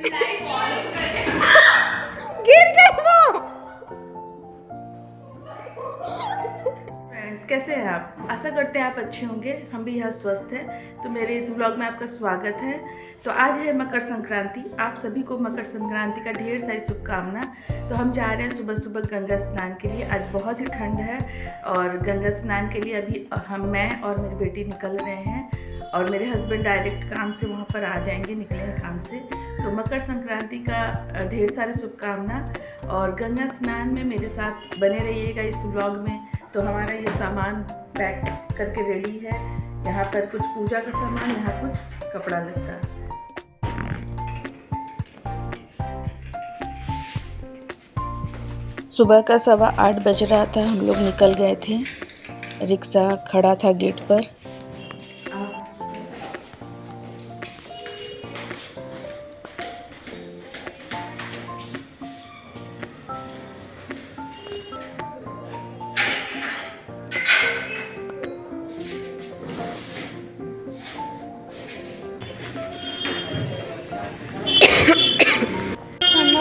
गिर गई वो। फ्रेंड्स, कैसे हैं आप? आशा करते हैं आप अच्छे होंगे। हम भी यहाँ स्वस्थ हैं। तो मेरे इस व्लॉग में आपका स्वागत है। तो आज है मकर संक्रांति। आप सभी को मकर संक्रांति का ढेर सारी शुभकामना। तो हम जा रहे हैं सुबह सुबह गंगा स्नान के लिए। आज बहुत ही ठंड है और गंगा स्नान के लिए अभी मैं और मेरी बेटी निकल रहे हैं और मेरे हस्बैंड डायरेक्ट काम से वहाँ पर आ जाएंगे, निकले हैं काम से। तो मकर संक्रांति का ढेर सारी शुभकामना और गंगा स्नान में मेरे साथ बने रहिएगा इस व्लॉग में। तो हमारा ये सामान पैक करके रेडी है। यहाँ पर कुछ पूजा का सामान, यहाँ कुछ कपड़ा लगता। सुबह का 7:15 बज रहा था। हम लोग निकल गए थे। रिक्शा खड़ा था गेट पर।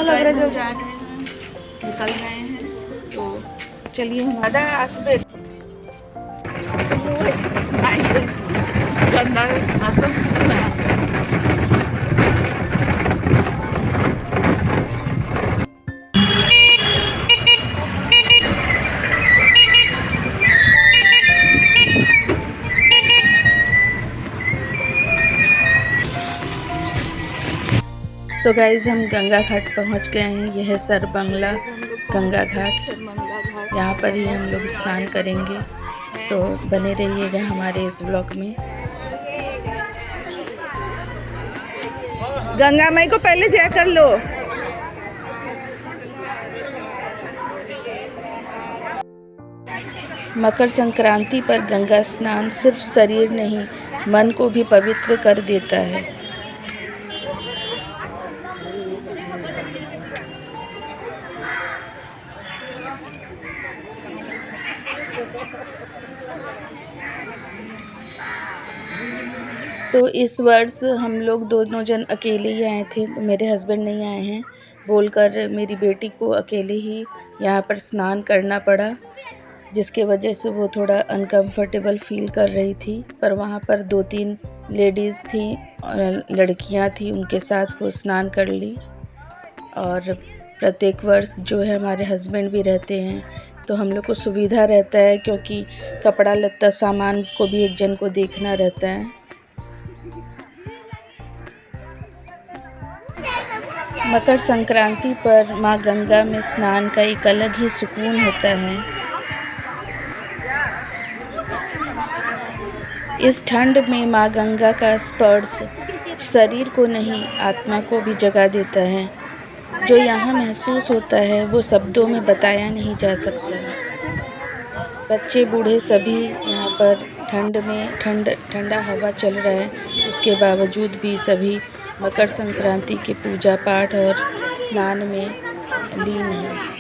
लग रहा है जो जा रहे हैं, निकल रहे हैं। तो चलिए हम आधा आसबे गंदा तो गाइज हम गंगा घाट पहुंच गए हैं। यह है सरबंगला गंगा घाट। यहाँ पर ही हम लोग स्नान करेंगे। तो बने रहिएगा हमारे इस ब्लॉग में। गंगा माई को पहले जय कर लो। मकर संक्रांति पर गंगा स्नान सिर्फ शरीर नहीं, मन को भी पवित्र कर देता है। तो इस वर्ष हम लोग दोनों जन अकेले ही आए थे। तो मेरे हस्बैंड नहीं आए हैं बोलकर मेरी बेटी को अकेले ही यहाँ पर स्नान करना पड़ा, जिसके वजह से वो थोड़ा अनकंफर्टेबल फील कर रही थी। पर वहाँ पर 2-3 लेडीज़ थी और लड़कियाँ थी, उनके साथ वो स्नान कर ली। और प्रत्येक वर्ष जो है हमारे हस्बैंड भी रहते हैं, तो हम लोग को सुविधा रहता है, क्योंकि कपड़ा लत्ता सामान को भी एक जन को देखना रहता है। मकर संक्रांति पर माँ गंगा में स्नान का एक अलग ही सुकून होता है। इस ठंड में माँ गंगा का स्पर्श शरीर को नहीं, आत्मा को भी जगा देता है। जो यहाँ महसूस होता है वो शब्दों में बताया नहीं जा सकता। बच्चे बूढ़े सभी यहाँ पर ठंड में ठंडा हवा चल रहा है, उसके बावजूद भी सभी मकर संक्रांति के पूजा पाठ और स्नान में लीन है।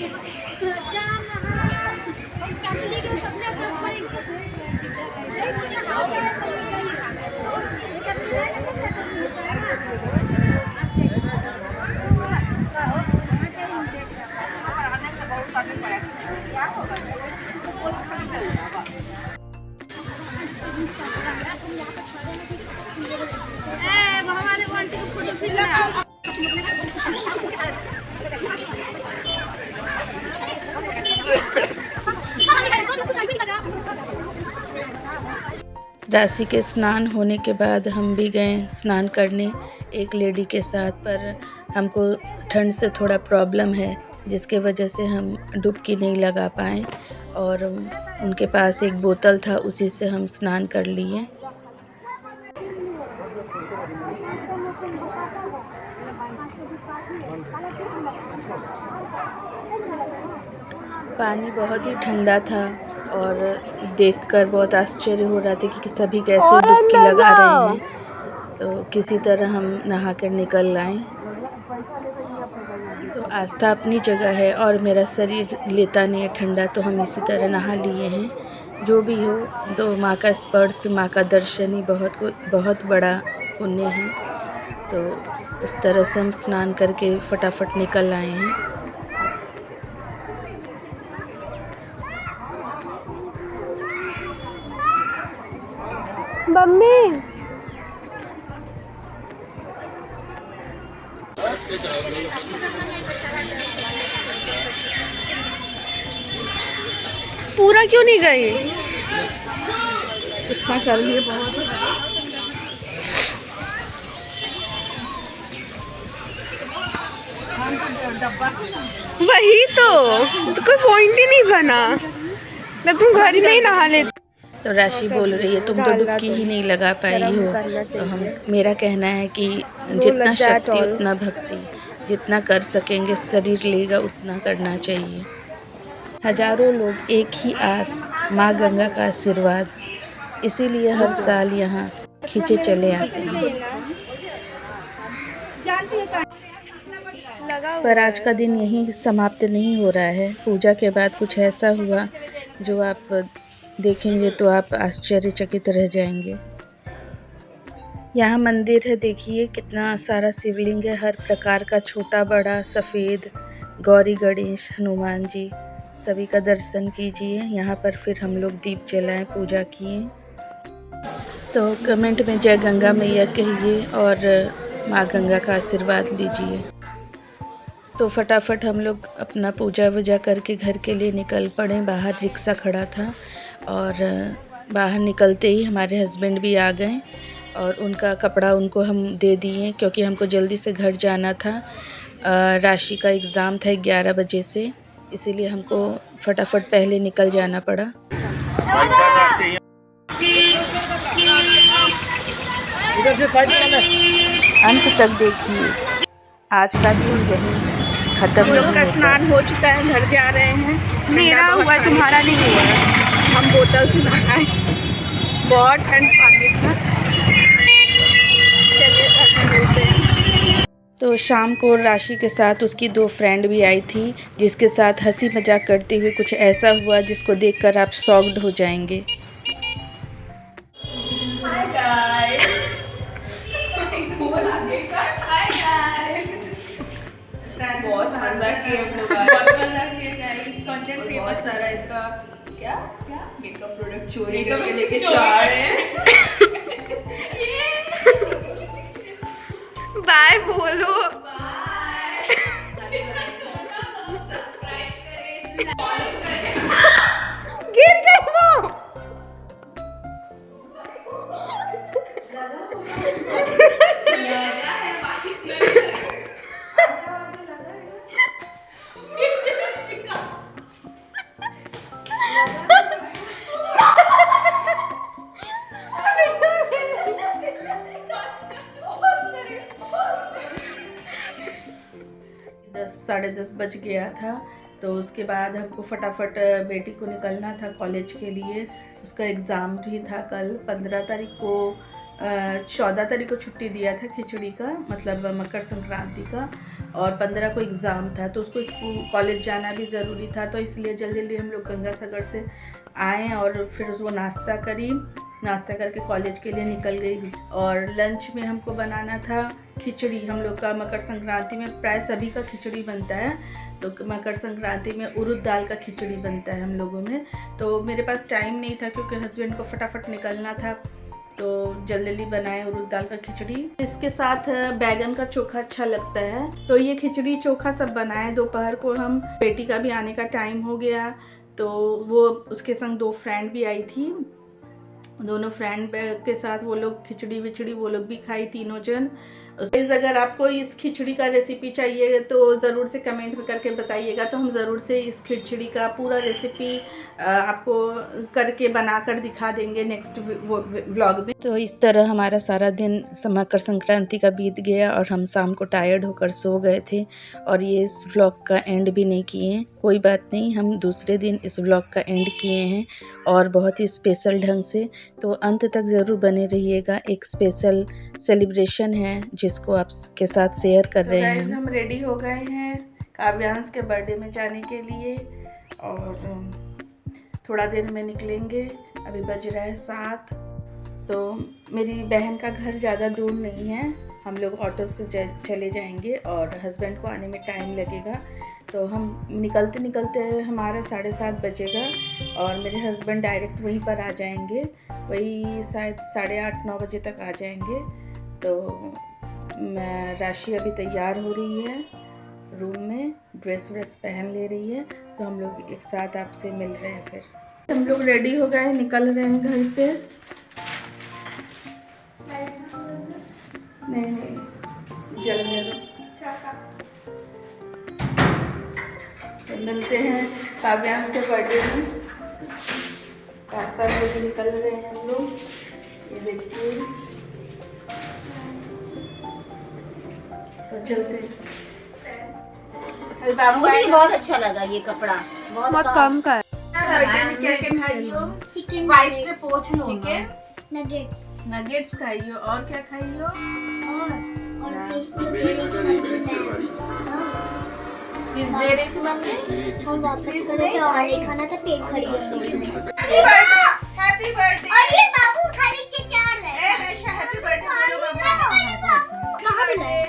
राशि के स्नान होने के बाद हम भी गए स्नान करने एक लेडी के साथ, पर हमको ठंड से थोड़ा प्रॉब्लम है, जिसके वजह से हम डुबकी नहीं लगा पाए। और उनके पास एक बोतल था, उसी से हम स्नान कर लिए। पानी बहुत ही ठंडा था और देखकर बहुत आश्चर्य हो रहा था कि सभी कैसे डुबकी लगा रहे हैं। तो किसी तरह हम नहा कर निकल आए। तो आस्था अपनी जगह है और मेरा शरीर लेता नहीं है ठंडा, तो हम इसी तरह नहा लिए हैं। जो भी हो, तो माँ का स्पर्श, माँ का दर्शन ही बहुत बड़ा पुण्य है। तो इस तरह से हम स्नान करके फटाफट निकल आए हैं। मम्मी पूरा क्यों नहीं गई? इतना कर लिए बहुत। वही तो कोई पॉइंट ही नहीं बना, मतलब तुम घर में ही नहा लेते। तो राशि बोल रही है तुम तो डुबकी ही नहीं लगा पाई हो। तो मेरा कहना है कि जितना शक्ति उतना भक्ति, जितना कर सकेंगे शरीर लेगा उतना करना चाहिए। हजारों लोग एक ही आस, माँ गंगा का आशीर्वाद, इसीलिए हर साल यहाँ खींचे चले आते हैं। पर आज का दिन यहीं समाप्त नहीं हो रहा है। पूजा के बाद कुछ ऐसा हुआ जो आप देखेंगे तो आप आश्चर्यचकित रह जाएंगे। यहाँ मंदिर है, देखिए कितना सारा शिवलिंग है, हर प्रकार का, छोटा बड़ा, सफ़ेद, गौरी गणेश, हनुमान जी, सभी का दर्शन कीजिए। यहाँ पर फिर हम लोग दीप जलाएं, पूजा किए। तो कमेंट में जय गंगा मैया कहिए और माँ गंगा का आशीर्वाद लीजिए। तो फटाफट हम लोग अपना पूजा वूजा करके घर के लिए निकल पड़े। बाहर रिक्शा खड़ा था और बाहर निकलते ही हमारे हस्बैंड भी आ गए और उनका कपड़ा उनको हम दे दिए क्योंकि हमको जल्दी से घर जाना था। राशि का एग्ज़ाम था 11 बजे से, इसीलिए हमको फटाफट पहले निकल जाना पड़ा। अंत तक देखिए, आज का दिन यही खत्म। हम लोग का स्नान हो चुका है, घर जा रहे हैं। मेरा हुआ, तुम्हारा नहीं हुआ है। हम बोतल से नहाए, बहुत ठंड पानी था। चलिए घर में मिलते हैं। तो शाम को राशि के साथ उसकी 2 फ्रेंड भी आई थी, जिसके साथ हंसी मजाक करते हुए कुछ ऐसा हुआ जिसको देखकर आप शॉक्ड हो जाएंगे। बहुत मजा किया हम लोग, बहुत सारा इसका क्या मेकअप प्रोडक्ट चोरी करके लेके जा रहे हैं। बाय बोलो, सब्सक्राइब करें, फॉलो करें। गिर गई वो। साढ़े 10 बज गया था। तो उसके बाद हमको फटाफट बेटी को निकलना था कॉलेज के लिए। उसका एग्ज़ाम भी था कल 15 तारीख को। 14 तारीख को छुट्टी दिया था खिचड़ी का, मतलब मकर संक्रांति का, और 15 को एग्ज़ाम था। तो उसको स्कूल कॉलेज जाना भी ज़रूरी था, तो इसलिए जल्दी जल्दी हम लोग गंगा सागर से आए और फिर उसको नाश्ता करी। नाश्ता करके कॉलेज के लिए निकल गई। और लंच में हमको बनाना था खिचड़ी। हम लोग का मकर संक्रांति में प्राय सभी का खिचड़ी बनता है, तो मकर संक्रांति में उड़द दाल का खिचड़ी बनता है हम लोगों में। तो मेरे पास टाइम नहीं था क्योंकि हस्बैंड को फटाफट निकलना था, तो जल्दी बनाए उड़द दाल का खिचड़ी। इसके साथ बैगन का चोखा अच्छा लगता है, तो ये खिचड़ी चोखा सब बनाए। दोपहर को हम, बेटी का भी आने का टाइम हो गया, तो वो उसके संग 2 फ्रेंड भी आई थी। दोनों फ्रेंड के साथ वो लोग खिचड़ी विचड़ी वो लोग भी खाई, तीनों जन। अगर आपको इस खिचड़ी का रेसिपी चाहिए तो ज़रूर से कमेंट में करके बताइएगा, तो हम ज़रूर से इस खिचड़ी का पूरा रेसिपी आपको करके बनाकर दिखा देंगे नेक्स्ट व्लॉग में। तो इस तरह हमारा सारा दिन मकर संक्रांति का बीत गया और हम शाम को टायर्ड होकर सो गए थे और ये इस व्लॉग का एंड भी नहीं किए। कोई बात नहीं, हम दूसरे दिन इस व्लॉग का एंड किए हैं और बहुत ही स्पेशल ढंग से। तो अंत तक ज़रूर बने रहिएगा। एक स्पेशल सेलिब्रेशन है जिसको आपके साथ शेयर कर रहे हैं। हम रेडी हो गए हैं काव्यांश के बर्थडे में जाने के लिए और थोड़ा देर में निकलेंगे। अभी बज रहा है 7। तो मेरी बहन का घर ज़्यादा दूर नहीं है, हम लोग ऑटो से चले जाएंगे और हस्बैंड को आने में टाइम लगेगा। तो हम निकलते निकलते हमारा 7:30 बजेगा और मेरे हस्बैंड डायरेक्ट वहीं पर आ जाएंगे, वही शायद 8:30-9 बजे तक आ जाएंगे। तो राशि अभी तैयार हो रही है, रूम में ड्रेस व्रेस पहन ले रही है। तो हम लोग एक साथ आपसे मिल रहे हैं। फिर हम लोग रेडी हो गए, निकल रहे हैं घर से। नहीं जलने दो। तो मिलते हैं काव्यांश के बर्थडे में। रास्ता लेके निकल रहे हैं हम लोग। ये देखिए, तो चलते हैं। मुझे बहुत अच्छा लगा ये कपड़ा, बहुत कम का है। क्या क्या खाइयो? चिकन वाइप से पोंछ लो। चिकन नगेट्स खाइयो और क्या खाइयो? और फिश तो दे रही थी मम्मी फिश दे रही थी मम्मी। हम वापस करे थे और नहीं खाना था, पेट भर गया। Happy birthday. अरे बाबू खाली चिचार है। ए नैशा हैप्पी बर्थडे बोलो बाबू। कहां पे लाए?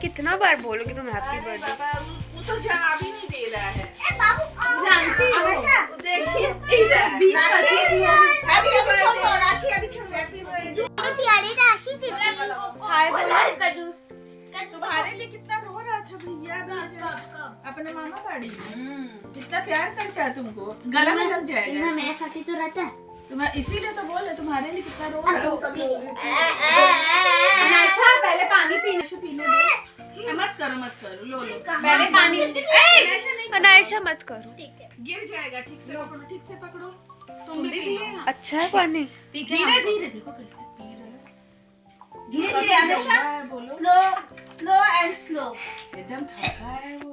कितना बार बोलोगे तुम हैप्पी अरे बर्थडे? बाबा, वो तो जवाब ही नहीं दे रहा है। ए बाबू जानती हो? आशा देखिए अभी छोड़ दो, राशि अभी छोड़ दो। Happy birthday. तो प्यारी राशि थी। हाय बोला इसका जूस। तुम्हारे लिए कितना रो रहा था भैया अभी अपने मामा बाड़ी में। कितना प्यार करता है तुमको, गला में लग जाएगा। मेरे साथ ही तो रहता है। तुम्हें इसीलिए तो बोले तुम्हारे लिए कितना रो रहा है। नशा पहले पानी पीना। नशा पीने दो। मत करो लो पहले पानी। नशा नहीं करो। अनायशा मत करो, गिर जाएगा। ठीक से पकड़ो। तुम भी पी लो। अच्छा है पानी। धीरे धीरे देखो कैसे पी रहा है। धीरे धीरे आशा, बोलो। Slow and slow. एकदम थका है वो।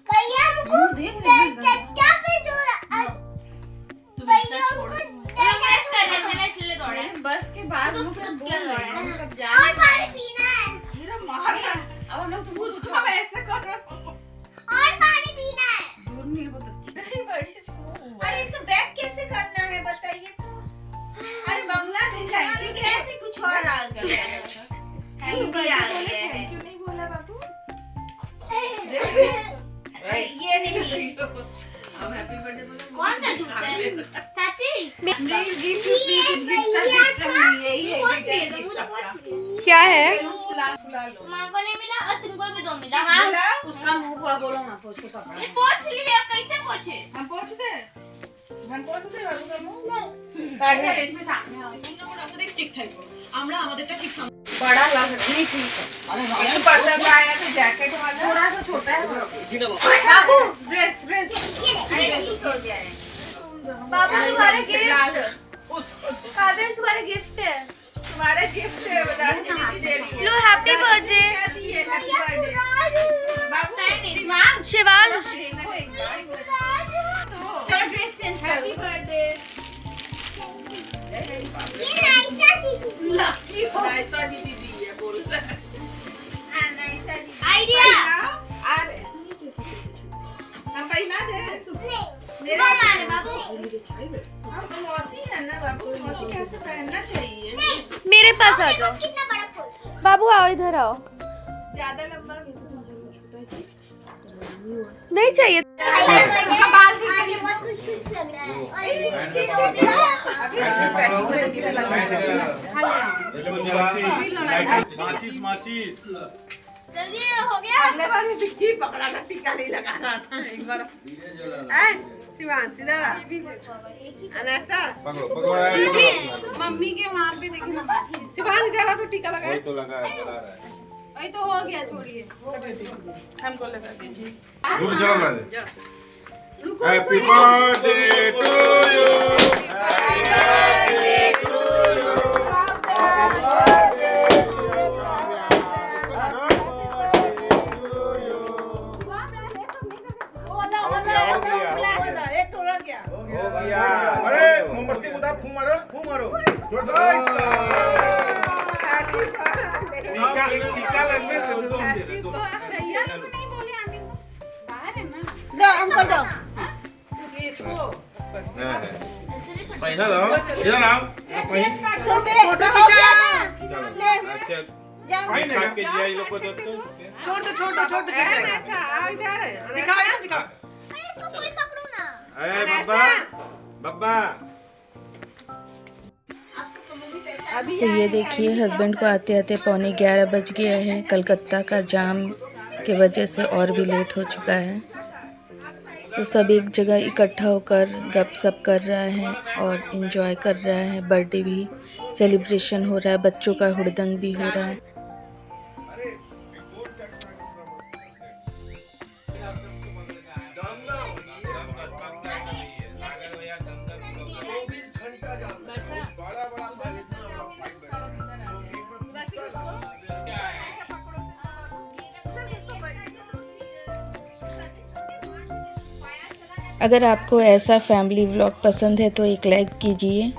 भैया हमको क्या पे दो। तुम इतना छोड़ दो। बस कर रहे थे ना इसलिए दौड़े। बस के बाद हम लोग बोल रहे हैं हम कब जा और पानी पीना है। मेरा मार रहा है। अब हम लोग तुमको उसको मैं ऐसे कर रहा हूँ। और पानी पीना है। दूर नहीं बहुत अच्छी। अरे बड़ी सी मुंह है। अरे इसको बैक कैसे करना है बताइए तो। अरे बंगला नहीं जाएंगे, गए थे कुछ और आ गया। हिंदी आ गया है। थैंक यू नहीं बोला बाबू। ये नहीं। अब हैप्पी बर्थडे बोलो। कौन सा जूस है? चाची नहीं गिफ्ट कुछ गिफ्ट का सिस्टम नहीं है। ये पूछ लिए तो मुझे पूछ लिए। क्या है? फुला लो। तुमको नहीं मिला और तुमको भी दो मिला। उसका मुंह पूरा बोलो ना, पोछ के पकड़ा। ये पूछ लिए कैसे पूछे? हम पहुंच दे बाबू का मुंह। पहले इसमें सामने आओ। আমরা আমাদেরটা ঠিক সামনে। बड़ा लग नहीं ठीक है। ये पर्दा का आया तो जैकेट वाला थोड़ा सा छोटा है। बाबू ड्रेस अरे ठीक हो गया है। बाबू तुम्हारा गिफ्ट। लाल काव्यांश तुम्हारा गिफ्ट है। तुम्हारा गिफ्ट है। राशि दीदी दे रही है। लो हैप्पी बर्थडे क्या दिए? हैप्पी बर्थडे बाबू। शिवांश। चलो ड्रेस चेंज करो। Happy birthday. ये नाइसा दीदी। लकी हो। ऐसा दीदी दी है बोल रहा है। नाइसा दीदी। आइडिया आ रहे हम पहना दे। मेरा मारे बाबू। हम तो मौसी है ना बाबू। मौसी कैसे पहनना चाहिए? मेरे पास आ जाओ। कितना बड़ा फूल। बाबू आओ, इधर आओ। ज्यादा लंबा नहीं तो छोटा है। नहीं चाहिए। आज बहुत खुश लग रहा है। और ये हो गया। माचिस जल्दी हो गया। अगले बार भी टिक्की पकड़ा था, टीका नहीं लगा रहा था एक बार। शिवांश इधर आ। अनैसा मम्मी के वहाँ पे देखिए ना। शिवांश इधर आ तो टीका लगा। तो लगा है, चला रहा है। वही तो हो गया, छोड़िए। हमको लगा दीजिए। दूर चला रहा है। Happy birthday to you. Happy birthday to you. अरे मोमबत्ती बुता, फूं मारो जोरदार। टीका लगने दो। भैया लोग को नहीं बोले आने को। बाहर है ना। दो हमको दो। पहना लो, इधर आओ। तुम पे फोटो खींचा। अच्छा फाइन है के जीआई लोग को दो तो छोड़ दो दिखा अरे बब्बा बब्बा तो ये देखिए हस्बैंड को आते आते 11:15 बज गया है। कलकत्ता का जाम की वजह से और भी लेट हो चुका है। तो सब एक जगह इकट्ठा होकर गपशप कर रहा है और इन्जॉय कर रहा है। बर्थडे भी सेलिब्रेशन हो रहा है, बच्चों का हुड़दंग भी हो रहा है। अगर आपको ऐसा फैमिली व्लॉग पसंद है तो एक लाइक कीजिए।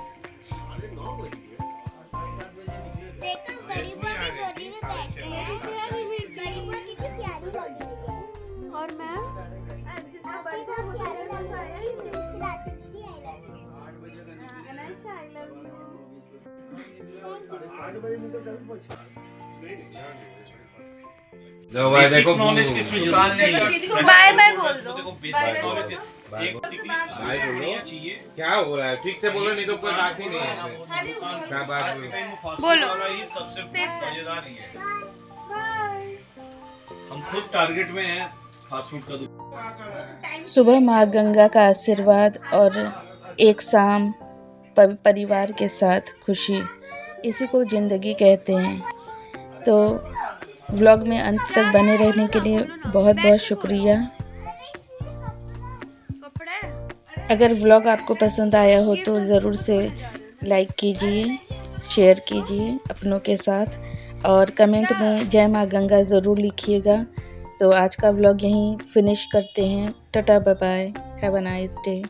और मैं लो भाई देखो नॉलेज किसमें बाय बाय बोल दो। बेसिक नॉलेज एक भाई बोलो चाहिए क्या हो रहा है, ठीक से बोलो नहीं तो कोई बात ही नहीं है इसमें। क्या बात हुई? बोलो। ये सबसे मजेदार ही है। हम खुद टारगेट में हैं फास्ट फूड का दुकान। सुबह माँ गंगा का आशीर्वाद और एक शाम परिवार के साथ खुशी, इसी को ज़िंदगी कहते हैं। तो व्लॉग में अंत तक बने रहने के लिए बहुत बहुत शुक्रिया। अगर व्लॉग आपको पसंद आया हो तो ज़रूर से लाइक कीजिए, शेयर कीजिए अपनों के साथ और कमेंट में जय माँ गंगा ज़रूर लिखिएगा। तो आज का व्लॉग यहीं फिनिश करते हैं। Ta ta bye bye, have a nice day.